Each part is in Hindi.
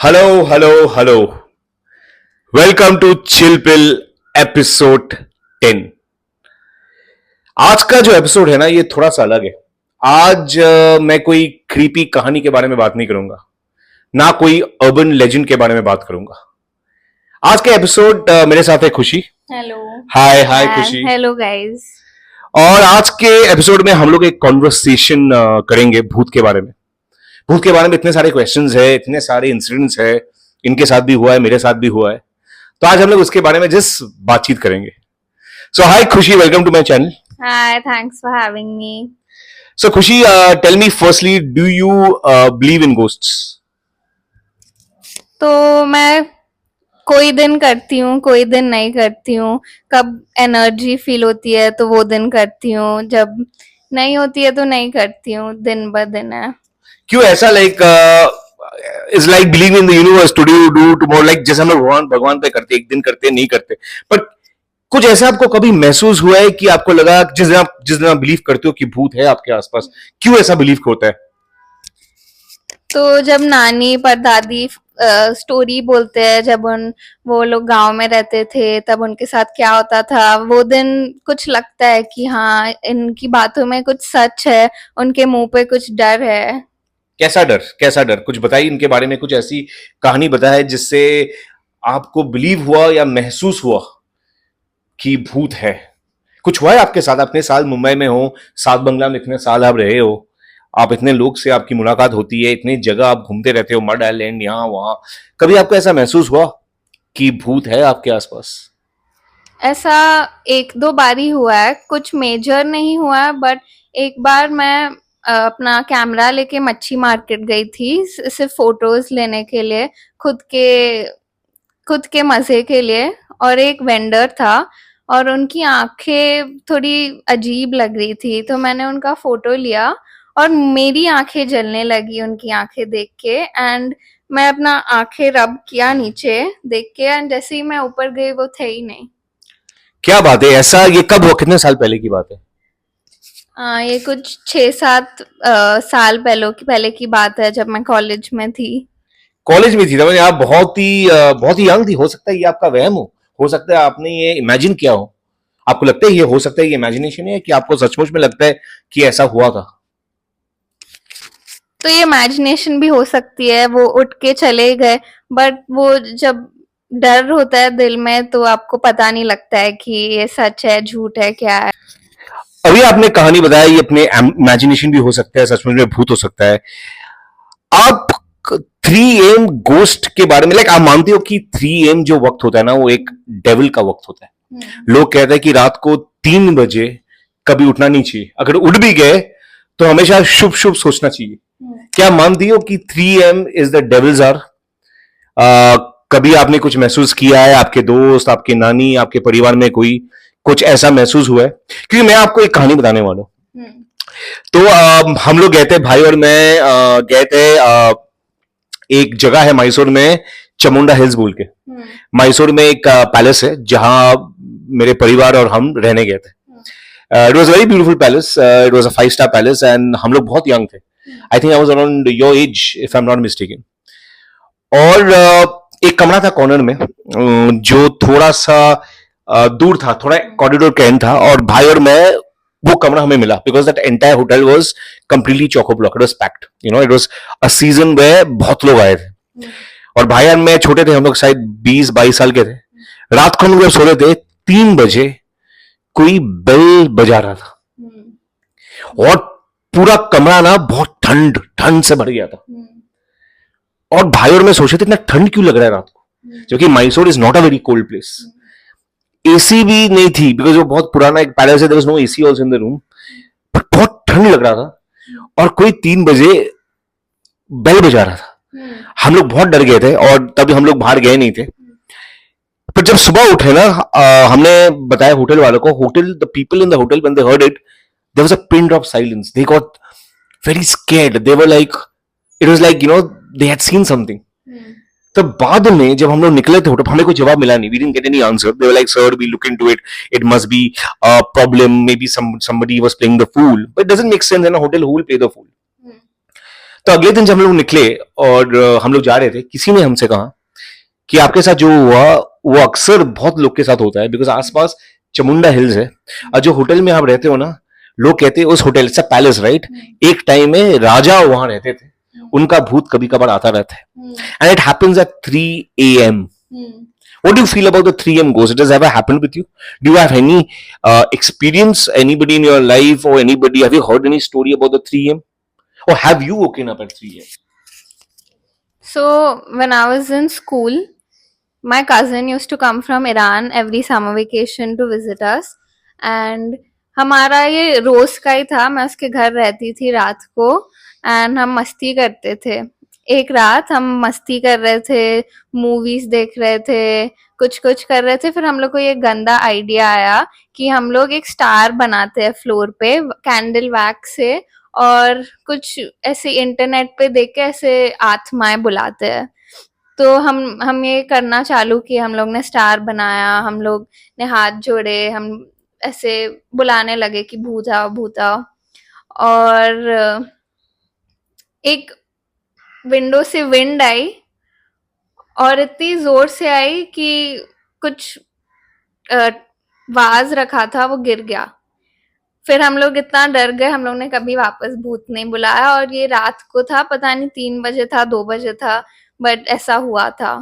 Hello hello hello. Welcome to chill pill episode 10। आज का जो एपिसोड है ना, ये थोड़ा सा अलग है। आज मैं कोई क्रीपी कहानी के बारे में बात नहीं करूंगा, ना कोई अर्बन लेजेंड के बारे में बात करूंगा। आज के एपिसोड मेरे साथ है खुशी। हेलो। हाय हाय खुशी। Hello guys. और आज के एपिसोड में हम लोग एक कॉन्वर्सेशन करेंगे भूत के बारे में। भूत के बारे में इतने सारे क्वेश्चंस है, इतने सारे इंसिडेंट्स है, इनके साथ भी हुआ है, मेरे साथ भी हुआ है। तो आज हम लोग उसके बारे में जिस बातचीत करेंगे। So hi Khushi, welcome to my channel. Hi, thanks for having me. So Khushi, tell me firstly, do you believe in ghosts? तो मैं कोई दिन करती हूँ, कोई दिन नहीं करती हूँ। कब एनर्जी फील होती है तो वो दिन करती हूँ, जब नहीं होती है तो नहीं करती हूँ। दिन ब दिन है। क्यों ऐसा? Like is like believe in the universe, to do tomorrow, like जैसे हम लोग भगवान भगवान पे करते, एक दिन करते नहीं करते, पर कुछ ऐसा आपको कभी महसूस हुआ है कि आपको लगा जिस दिन आप बिलीव करते हो कि भूत है आपके आसपास, क्यों ऐसा बिलीव होता है? तो जब नानी पर दादी स्टोरी बोलते हैं, जब वो लोग गांव में रहते थे तब उनके साथ क्या होता था, वो दिन कुछ लगता है कि हाँ, इनकी बातों में कुछ सच है, उनके मुंह पे कुछ डर है। कैसा डर? कैसा डर? कुछ बताइए इनके बारे में, कुछ ऐसी कहानी बताए जिससे आपको बिलीव हुआ या महसूस हुआ कि भूत है। कुछ हुआ है आपके साथ? आप इतने साल मुंबई में हो, सात बंगला में इतने साल आप रहे हो, आप इतने लोग से आपकी मुलाकात होती है, इतनी जगह आप घूमते रहते हो, मड आइलैंड, यहाँ वहां, कभी आपको ऐसा महसूस हुआ कि भूत है आपके आसपास? ऐसा एक दो बार ही हुआ है, कुछ मेजर नहीं हुआ है। बट एक बार मैं अपना कैमरा लेके मच्छी मार्केट गई थी, सिर्फ फोटोज लेने के लिए, खुद के खुद के मजे के लिए। और एक वेंडर था और उनकी आंखें थोड़ी अजीब लग रही थी, तो मैंने उनका फोटो लिया और मेरी आंखें जलने लगी उनकी आंखें देख के। एंड मैं अपना आंखें रब किया नीचे देख के, एंड जैसे ही मैं ऊपर गई वो थे ही नहीं। क्या बात है! ऐसा ये कब हुआ? कितने साल पहले की बात है? ये कुछ 6-7 साल पहले की बात है, जब मैं कॉलेज में थी। कॉलेज में थी तब? आप बहुत ही यंग थी। हो सकता है ये आपका वहम हो सकता है आपने ये इमेजिन किया हो। आपको लगता है ये हो सकता है ये इमेजिनेशन है, कि आपको सचमुच में लगता है कि ऐसा हुआ था? तो ये इमेजिनेशन भी हो सकती है, वो उठ के चले गए। बट वो जब डर होता है दिल में तो आपको पता नहीं लगता है कि ये सच है झूठ है क्या है। अभी आपने कहानी बताया, ये अपने इमेजिनेशन भी हो सकता है, सचमुच में भूत हो सकता है। आप 3 AM गोस्ट के बारे में, लाइक आप मानते हो कि 3 AM जो वक्त होता है ना, वो एक डेविल का वक्त होता है? लोग कहते हैं कि रात को 3 बजे कभी उठना नहीं चाहिए, अगर उठ भी गए तो हमेशा शुभ शुभ सोचना चाहिए। क्या मानती हो कि 3 AM is the devil's hour? कभी आपने कुछ महसूस किया है? आपके दोस्त, आपके नानी, आपके परिवार में कोई कुछ ऐसा महसूस हुआ है? क्योंकि मैं आपको एक कहानी बताने वाला हूं। तो हम लोग गए थे, भाई और मैं गए थे, एक जगह है मैसूर में, चामुंडा हिल्स बोल के। मैसूर में एक पैलेस है जहां मेरे परिवार और हम रहने गए थे। It was very beautiful palace, it was a 5 star palace, and हम लोग बहुत यंग थे। I think I was around your age, if I am not mistaken. और एक कमरा था कॉर्नर में, जो थोड़ा सा दूर था, थोड़ा कॉरिडोर का एंड था, और भाई और मैं, वो कमरा हमें मिला because that entire hotel was completely choco block, it was packed, you know, it was a season में बहुत लोग आए थे। और भाई और मैं छोटे थे, हम लोग शायद 20-22 साल के थे। रात को हम लोग सो रहे थे, 3 बजे कोई बेल बजा रहा था, और पूरा कमरा ना बहुत ठंड ठंड से भर गया था। और भाई और मैं सोचे थे, इतना ठंड क्यों लग रहा है रात को, क्योंकि Mysore is not a very cold place. AC भी नहीं थी बिकॉज वो बहुत पुराना एक पैलेस है, there was no AC also in the room, but बहुत ठंड लग रहा था। और कोई 3 बजे बेल बजा रहा था। हम लोग बहुत डर गए थे, और तभी हम लोग बाहर गए नहीं थे। पर जब सुबह उठे ना, हमने बताया होटल वालों को, hotel, the people in the hotel, when they heard it, there was a pin drop silence, they got very scared, they were like, it was like, you know, they had seen something. तो बाद में जब हम लोग निकले थे होटल, हमें कोई जवाब मिला नहीं, we didn't get any answer, they were like, sir we look into it, it must be a problem, maybe somebody was playing the fool, but it doesn't make sense in a hotel, who will play the fool? तो अगले दिन जब हम लोग निकले और हम लोग जा रहे थे, किसी ने हमसे कहा कि आपके साथ जो हुआ वो अक्सर बहुत लोग के साथ होता है, बिकॉज आसपास चामुंडा हिल्स है और जो होटल में आप रहते हो ना, लोग कहते हैं उस होटल से पैलेस, राइट, एक टाइम में राजा वहां रहते थे, उनका भूत कभी कभार आता रहता है, and it happens at 3 a.m. What do you feel about the 3 a.m. ghost? It has ever happened with you? Do you have any experience, anybody in your life or anybody, have you heard any story about the 3 a.m.? Or have you woken up at 3 a.m.? So when I was in school, my cousin used to come from Iran every summer vacation to visit us, and हमारा ये रोज का ही था. मैं उसके घर रहती थी रात को, एंड हम मस्ती करते थे. एक रात हम मस्ती कर रहे थे, मूवीज देख रहे थे, कुछ कुछ कर रहे थे. फिर हम लोग को ये गंदा आइडिया आया कि हम लोग एक स्टार बनाते हैं फ्लोर पे कैंडल वैक्स से, और कुछ ऐसे इंटरनेट पे देख के ऐसे आत्माएं बुलाते हैं. तो हम ये करना चालू किए. हम लोग ने स्टार बनाया, हम लोग ने हाथ जोड़े, हम ऐसे बुलाने लगे कि भूत आओ भूत आओ. और एक विंडो से विंड आई, और इतनी जोर से आई कि कुछ वाज रखा था वो गिर गया. फिर हम लोग इतना डर गए, हम लोग ने कभी वापस भूत नहीं बुलाया. और ये रात को था, पता नहीं 3 बजे था 2 बजे था, बट ऐसा हुआ था.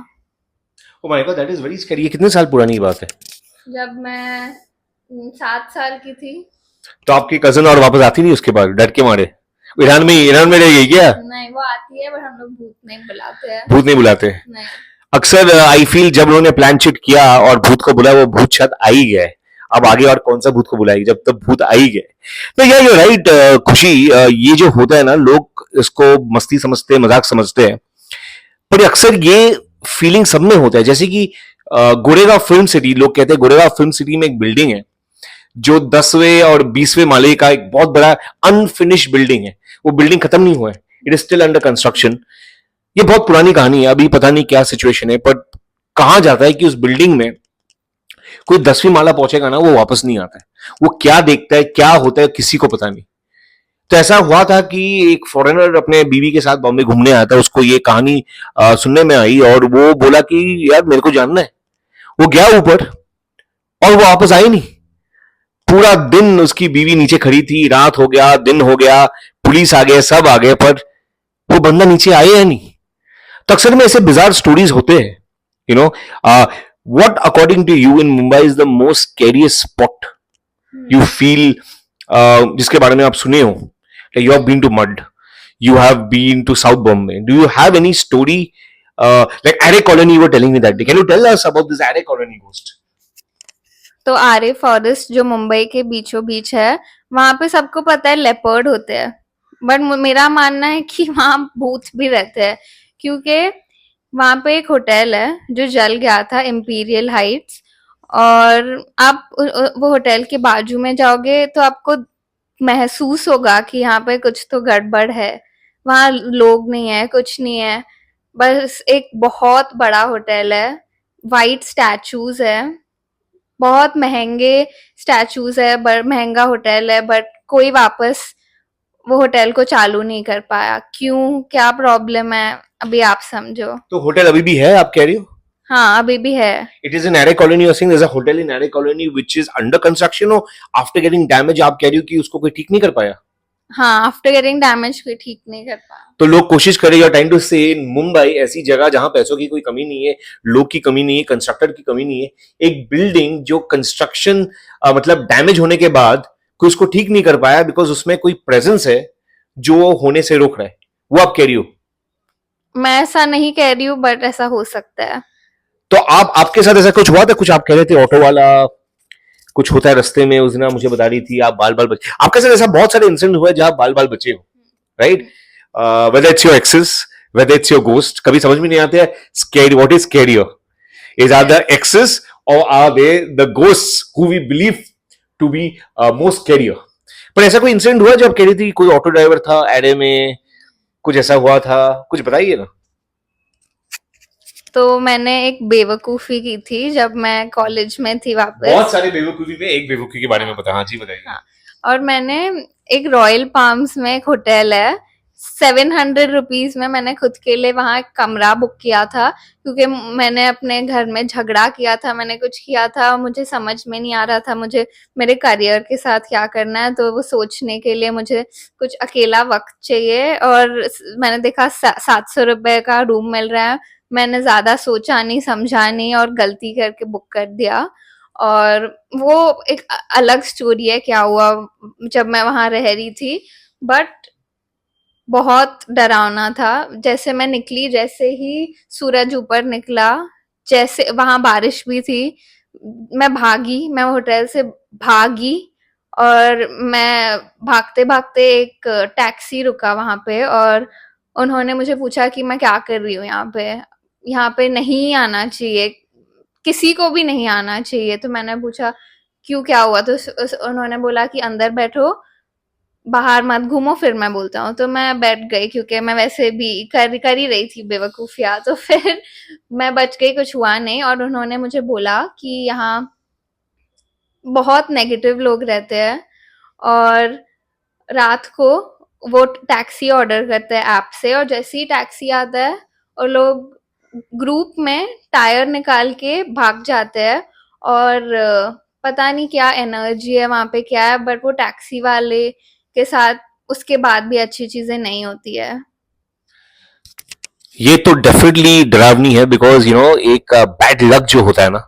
Oh my God, that is very scary. ये कितने साल पुरानी बात है? जब मैं 7 साल की थी. तो आपकी कजन और वापस आती नहीं उसके बाद डर के मारे? ईरान में रह गई क्या? नहीं, वो आती है, बट हम लोग भूत नहीं बुलाते हैं. भूत नहीं बुलाते? नहीं. अक्सर आई फील जब उन्होंने प्लान चिट किया और भूत को बुलाया, वो भूत शायद आ ही गए. अब आगे और कौन सा भूत को बुलाएगी जब तक भूत आ ही गए. तो यार यू राइट खुशी, ये जो होता है ना, लोग इसको मस्ती समझते हैं, मजाक समझते हैं, पर अक्सर ये फीलिंग सब में होता है. जैसे कि गोरेगांव फिल्म सिटी, लोग कहते हैं गोरेगांव फिल्म सिटी में एक बिल्डिंग है जो 10वें और 20वें माले का एक बहुत बड़ा अनफिनिश बिल्डिंग है. वो बिल्डिंग खत्म नहीं हुआ है, it is still under construction. ये बहुत पुरानी कहानी है, अभी पता नहीं क्या सिचुएशन है, पर कहा जाता है कि उस बिल्डिंग में कोई 10वीं माला पहुंचेगा ना, वो वापस नहीं आता है. वो क्या देखता है, क्या होता है, किसी को पता नहीं. तो ऐसा हुआ था कि एक फॉरेनर अपने बीवी के साथ बॉम्बे घूमने आया था, उसको ये कहानी सुनने में आई और वो बोला कि यार मेरे को जानना है. वो गया ऊपर और वो वापस आई नहीं. पूरा दिन उसकी बीवी नीचे खड़ी थी, रात हो गया, दिन हो गया, पुलिस आ गए, सब आ गए, पर वो बंदा नीचे आया है नहीं. तो अक्सर में ऐसे बिजार स्टोरीज होते हैं. You know, what according to you in Mumbai is the most scariest spot you feel, जिसके बारे में आप सुने हो? You have been to Mud, you have been to South Bombay. Do you have any story like Array Colony? You were telling me that day. Can you tell us about this Array Colony ghost? तो आरे फॉरेस्ट जो मुंबई के बीचों बीच है, वहां पे सबको पता है लेपर्ड होते हैं, बट मेरा मानना है कि वहां भूत भी रहते हैं. क्योंकि वहां पे एक होटल है जो जल गया था, इम्पीरियल हाइट्स, और आप वो होटल के बाजू में जाओगे तो आपको महसूस होगा कि यहाँ पे कुछ तो गड़बड़ है. वहां लोग नहीं है, कुछ नहीं है, बस एक बहुत बड़ा होटल है, वाइट स्टैचूज है, बहुत महंगे स्टैचूज है, महंगा होटल है, बट कोई वापस वो होटल को चालू नहीं कर पाया. क्यों, क्या प्रॉब्लम है, अभी आप समझो. तो होटल अभी भी है, आप कह रही हो? हाँ, अभी भी है. It is in Array Colony. You're saying there's a hotel in Array Colony which is under construction, or after getting damage आप कह रही हो कि उसको कोई ठीक नहीं कर पाया? हाँ, आफ्टर गेटिंग डैमेज कोई ठीक नहीं कर पाया. तो लोग कोशिश करें, you're trying to say Mumbai ऐसी जगह जहां पैसों की कोई कमी नहीं है, लोग की कमी नहीं है, कंस्ट्रक्टर की कमी नहीं है, एक बिल्डिंग जो कंस्ट्रक्शन मतलब डैमेज होने के बाद कोई उसको ठीक नहीं कर पाया बिकॉज उसमें कोई प्रेजेंस है जो होने से रोक रहा है, वो आप कह रही हो? मैं ऐसा नहीं कह रही हूँ, बट ऐसा हो सकता है. तो आपके साथ ऐसा कुछ हुआ था? कुछ आप कह रहे थे ऑटो वाला कुछ होता है रास्ते में, उस दिन आप मुझे बता रही थी आप बाल बाल बचे. आपके साथ ऐसा बहुत सारे इंसिडेंट हुए जहां बाल बाल बचे हो, right? Whether it's your exes, whether it's your ghost, कभी समझ में नहीं आते हैं scary, what is scarier? Is are the exes or are they the ghosts who we believe to be more scarier? पर ऐसा कोई इंसिडेंट हुआ जब कह रही थी कोई ऑटो ड्राइवर था एरे में, कुछ ऐसा हुआ था, कुछ बताइए ना. तो मैंने एक बेवकूफी की थी जब मैं कॉलेज में थी वापस. बहुत सारे बेवकूफी में एक बेवकूफी के बारे में पता. हाँ जी, बताइए. हाँ, और मैंने एक रॉयल पाम्स में एक होटल है ₹700 में मैंने खुद के लिए वहाँ एक कमरा बुक किया था, क्योंकि मैंने अपने घर में झगड़ा किया था, मैंने कुछ किया था, मुझे समझ में नहीं आ रहा था मुझे मेरे करियर के साथ क्या करना है, तो वो सोचने के लिए मुझे कुछ अकेला वक्त चाहिए। और मैंने देखा ₹700 का रूम मिल रहा है, मैंने ज्यादा सोचा नहीं समझा नहीं और गलती करके बुक कर दिया। और वो एक अलग स्टोरी है क्या हुआ जब मैं वहां रह रही थी, बट बहुत डरावना था। जैसे मैं निकली, जैसे ही सूरज ऊपर निकला, जैसे वहां बारिश भी थी, मैं भागी, मैं होटल से भागी। और मैं भागते भागते एक टैक्सी रुका वहां पे, और उन्होंने मुझे पूछा कि मैं क्या कर रही हूँ यहाँ पे नहीं आना चाहिए, किसी को भी नहीं आना चाहिए। तो मैंने पूछा क्यों, क्या हुआ? तो उन्होंने बोला कि अंदर बैठो, बाहर मत घूमो। फिर मैं बोलता हूँ, तो मैं बैठ गई, क्योंकि मैं वैसे भी कर ही रही थी बेवकूफिया। तो फिर मैं बच गई, कुछ हुआ नहीं। और उन्होंने मुझे बोला कि यहाँ बहुत नेगेटिव लोग रहते हैं, और रात को वो टैक्सी ऑर्डर करते हैं ऐप से, और जैसे ही टैक्सी आता है और लोग ग्रुप में टायर निकाल के भाग जाते हैं। और पता नहीं क्या एनर्जी है वहां पे, क्या है, बट वो टैक्सी वाले के साथ उसके बाद भी अच्छी चीजें नहीं होती है। ये तो डेफिनेटली डरावनी है, बिकॉज एक बैड लक जो होता है ना,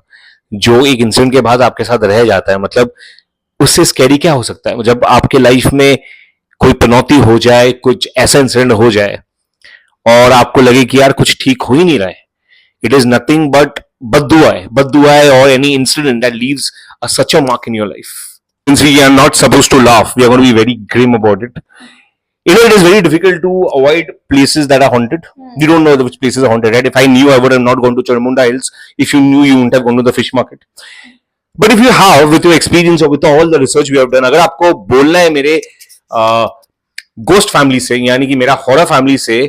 जो एक इंसिडेंट के बाद आपके साथ रह जाता है, मतलब उससे स्कैरी क्या हो सकता है जब आपके लाइफ में कोई पनौती हो जाए, कुछ ऐसा इंसिडेंट हो जाए और आपको लगे कि यार कुछ ठीक हो ही नहीं रहा है। इट इज नथिंग बट बद दुआ है और any incident that leaves such a mark in your life. Since we are not supposed to laugh, we are going to be very grim about it. It is very difficult to avoid places that are haunted. You don't know which places are haunted, right? If I knew, I would have not gone to Charmunda Hills. If you knew, you wouldn't have gone to the fish market. But if you have, with your experience or with all the research we have done, अगर आपको बोलना है मेरे गोस्ट फैमिली से, यानी कि मेरा हॉरर फैमिली से,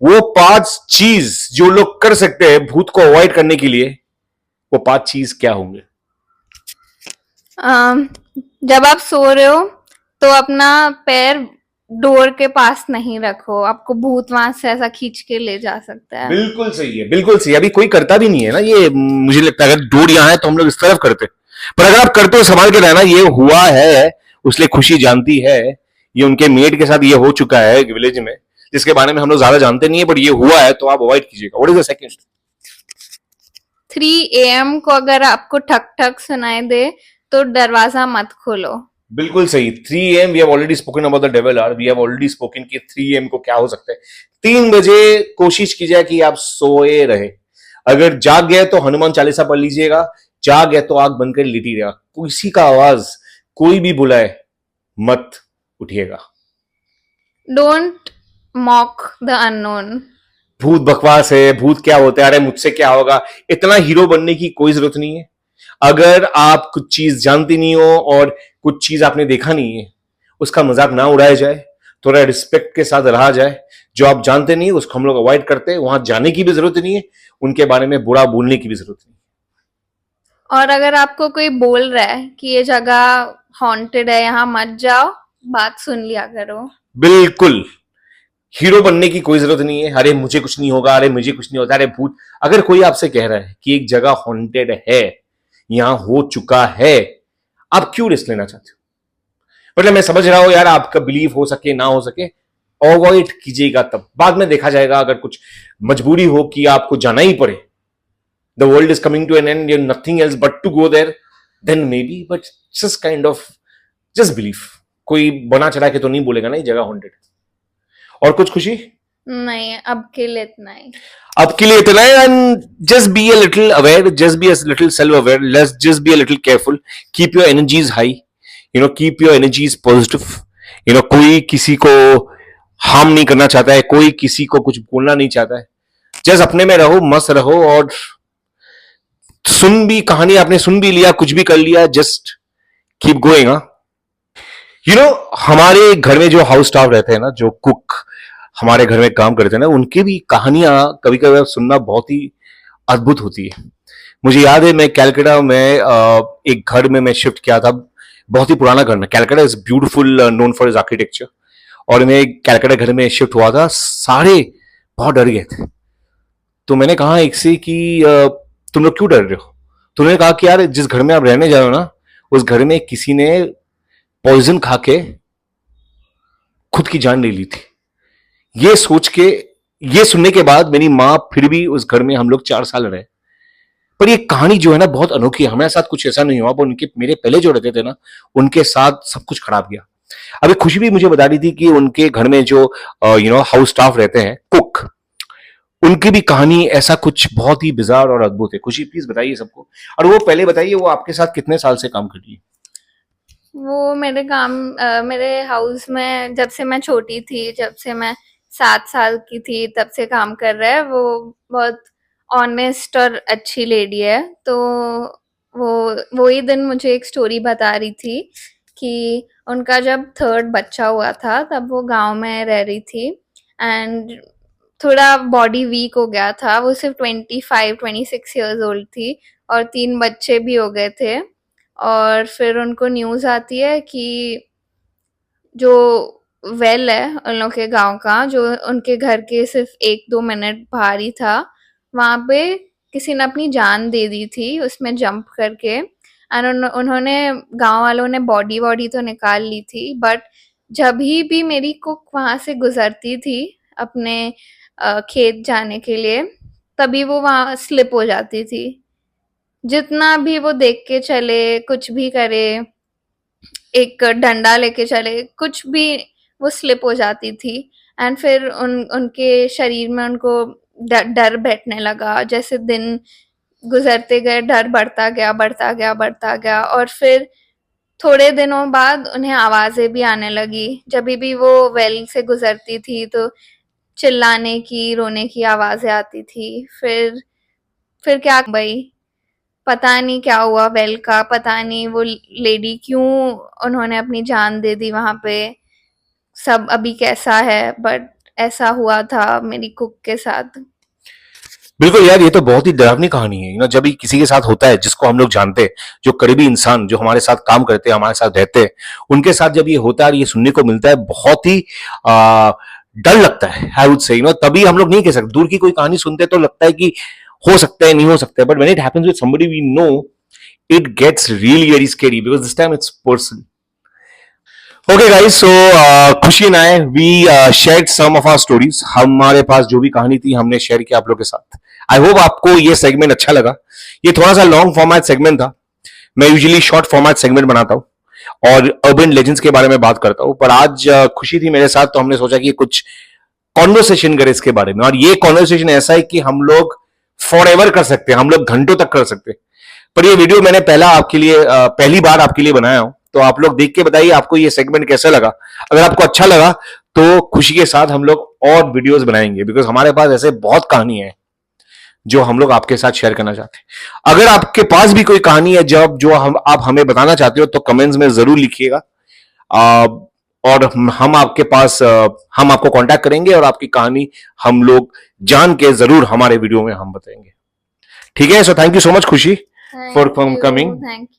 वो 5 चीज जो लोग कर सकते हैं भूत को अवॉइड करने के लिए, वो 5 चीज क्या होंगे? जब आप सो रहे हो तो अपना पैर डोर के पास नहीं रखो, आपको भूत वहां से ऐसा खींच के ले जा सकता है। बिल्कुल सही है, बिल्कुल सही। अभी कोई करता भी नहीं है ना ये, मुझे लगता है अगर डोर यहाँ है तो हम लोग इस तरफ करते, पर अगर आप करते हो संभाल के रहना। ये हुआ है, उसलिए खुशी जानती है, ये उनके मेड के साथ ये हो चुका है विलेज में, जिसके बारे में हम लोग ज्यादा जानते नहीं है, बट ये हुआ है तो आप अवॉइड कीजिएगा। What is the second? 3 AM को अगर आपको ठक ठक सुनाई दे तो दरवाजा मत खोलो। बिल्कुल सही। 3 AM we have already spoken about the devil hour, we have already spoken कि 3 AM को क्या हो सकता है। 3 बजे कोशिश कीजिए कि आप सोए रहे। अगर जाग गए तो हनुमान चालीसा पढ़ लीजिएगा, जाग गए तो आग बंद कर लेटी रहेगा। किसी का आवाज कोई भी बुलाए मत उठिएगा। Don't mock the unknown. भूत बकवास है, भूत क्या होता है, अरे मुझसे क्या होगा, इतना हीरो बनने की कोई जरूरत नहीं है। अगर आप कुछ चीज जानती नहीं हो और कुछ चीज आपने देखा नहीं है, उसका मजाक ना उड़ाया जाए, थोड़ा रिस्पेक्ट के साथ रहा जाए। जो आप जानते नहीं उसको हम लोग अवॉइड करते हैं, वहां जाने की भी जरूरत नहीं है, उनके बारे में बुरा बोलने की भी जरूरत नहीं। और अगर आपको कोई बोल रहा है कि ये जगह हॉन्टेड है, यहाँ मत जाओ, बात सुन लिया करो। बिल्कुल, हीरो बनने की कोई जरूरत नहीं है। अरे मुझे कुछ नहीं होगा, अरे मुझे कुछ नहीं होता, अरे भूत। अगर कोई आपसे कह रहा है कि एक जगह हॉन्टेड है, यहां हो चुका है, आप क्यों रिस्क लेना चाहते हो? मतलब मैं समझ रहा हूं यार, आपका बिलीव हो सके ना हो सके, अवॉइड कीजिएगा, तब बाद में देखा जाएगा। अगर कुछ मजबूरी हो कि आपको जाना ही पड़े, the world is coming to an end, you nothing else but to go there, then maybe, but just kind of just believe. कोई बना चढ़ा के तो नहीं बोलेगा ना ये जगह हॉन्टेड। और कुछ खुशी? नहीं, अब के लिए इतना ही। अब के लिए इतना है। And just be a little aware, just be a little self aware, let's just be a little careful, keep your energies high, keep your energies positive. कोई किसी को हार्म नहीं करना चाहता है, कोई किसी को कुछ बोलना नहीं चाहता है। जस्ट अपने में रहो, मस्त रहो, और सुन भी कहानी आपने सुन भी लिया, कुछ भी कर लिया, जस्ट कीप गोइंग। हमारे घर में जो हाउस स्टाफ रहते हैं ना, जो कुक हमारे घर में काम करते हैं ना, उनकी भी कहानियां कभी कभी सुनना बहुत ही अद्भुत होती है। मुझे याद है, मैं कैलकाटा में एक घर में मैं शिफ्ट किया था, बहुत ही पुराना घर है। Calcutta is beautiful, known for is architecture. और इन्हें कैलकाटा घर में शिफ्ट हुआ था, सारे बहुत डर गए थे। तो मैंने कहा एक से कि तुम लोग क्यों डर रहे हो? तो उन्होंने कहा कि यार जिस घर में आप रहने जा रहे हो ना, उस घर में किसी ने पॉइजन खा के खुद की जान ले ली थी। ये सोच के, ये सुनने के बाद मेरी माँ फिर भी उस घर में हम लोग 4 साल रहे। पर ये कहानी जो है ना बहुत अनोखी है। हमारे साथ कुछ ऐसा नहीं हुआ, पर उनके मेरे पहले जो रहते थे ना, उनके साथ सब कुछ खराब गया। अभी खुशी भी मुझे बता रही थी कि उनके घर में जो हाउस स्टाफ रहते हैं, कुक, उनकी भी कहानी ऐसा कुछ बहुत ही बिजार और अद्भुत है। खुशी प्लीज बताइए सबको। और वो पहले बताइए, वो आपके साथ कितने साल से काम कर रही है? वो मेरे हाउस में जब से मैं छोटी थी, जब से मैं 7 साल की थी, तब से काम कर रहा है। वो बहुत ऑनेस्ट और अच्छी लेडी है। तो वो ही दिन मुझे एक स्टोरी बता रही थी कि उनका जब थर्ड बच्चा हुआ था, तब वो गांव में रह रही थी एंड थोड़ा बॉडी वीक हो गया था। वो सिर्फ 25-26 ईयर्स ओल्ड थी और 3 बच्चे भी हो गए थे। और फिर उनको न्यूज़ आती है कि जो वेल है उन लोग के गांव का, जो उनके घर के सिर्फ 1-2 मिनट बाहर ही था, वहां पे किसी ने अपनी जान दे दी थी उसमें जंप करके। एंड उन्होंने, गांव वालों ने बॉडी वॉडी तो निकाल ली थी, बट जब भी मेरी कुक वहां से गुजरती थी अपने खेत जाने के लिए, तभी वो वहां स्लिप हो जाती थी। जितना भी वो देख के चले, कुछ भी करे, एक डंडा लेके चले, कुछ भी, वो स्लिप हो जाती थी। एंड फिर उनके शरीर में उनको डर बैठने लगा। जैसे दिन गुजरते गए, डर बढ़ता गया, बढ़ता गया, बढ़ता गया। और फिर थोड़े दिनों बाद उन्हें आवाजें भी आने लगी। जब भी वो वेल से गुजरती थी तो चिल्लाने की, रोने की आवाजें आती थी। फिर क्या भाई, पता नहीं क्या हुआ वेल का, पता नहीं वो लेडी क्यों, उन्होंने अपनी जान दे दी वहां पे। सब अभी कैसा है, बट ऐसा हुआ था मेरी कुक के साथ। बिल्कुल यार, ये तो बहुत ही डरावनी कहानी है। जब भी किसी के साथ होता है जिसको हम लोग जानते हैं, जो करीबी इंसान जो हमारे साथ काम करते हैं, हमारे साथ रहते हैं, उनके साथ जब ये होता है और ये सुनने को मिलता है, बहुत ही डर लगता है। आई वुड से तभी हम लोग नहीं कह सकते। दूर की कोई कहानी सुनते तो लगता है कि हो सकता है, नहीं हो सकता है, but when it happens with somebody we know, it gets really very scary because this time it's personal. Okay guys, so Khushi and I we shared some of our stories. हमारे पास जो भी कहानी थी हमने शेयर किया आप लोग के साथ। आई होप आपको ये सेगमेंट अच्छा लगा। ये थोड़ा सा लॉन्ग फॉर्मेट सेगमेंट था। मैं यूजुअली शॉर्ट फॉर्मेट सेगमेंट बनाता हूँ और अर्बन लेजेंड्स के बारे में बात करता हूँ, पर आज खुशी थी मेरे साथ तो हमने सोचा कि कुछ कॉन्वर्सेशन करें इसके बारे में। और ये कॉन्वर्सेशन ऐसा है कि हम लोग फॉर एवर कर सकते हैं, हम लोग घंटों तक कर सकते हैं। पर ये वीडियो मैंने पहली बार आपके लिए बनाया हूं, तो आप लोग देख के बताइए आपको ये सेगमेंट कैसा लगा। अगर आपको अच्छा लगा तो खुशी के साथ हम लोग और वीडियोस बनाएंगे, बिकॉज हमारे पास ऐसे बहुत कहानी है जो हम लोग आपके साथ शेयर करना चाहते हैं। अगर आपके पास भी कोई कहानी है जो आप हमें बताना चाहते हो तो कमेंट्स में जरूर लिखिएगा। और हम आपके पास हम आपको कांटेक्ट करेंगे और आपकी कहानी हम लोग जान के जरूर हमारे वीडियो में हम बताएंगे। ठीक है, so thank you so much खुशी फॉर कमिंग। Thank you.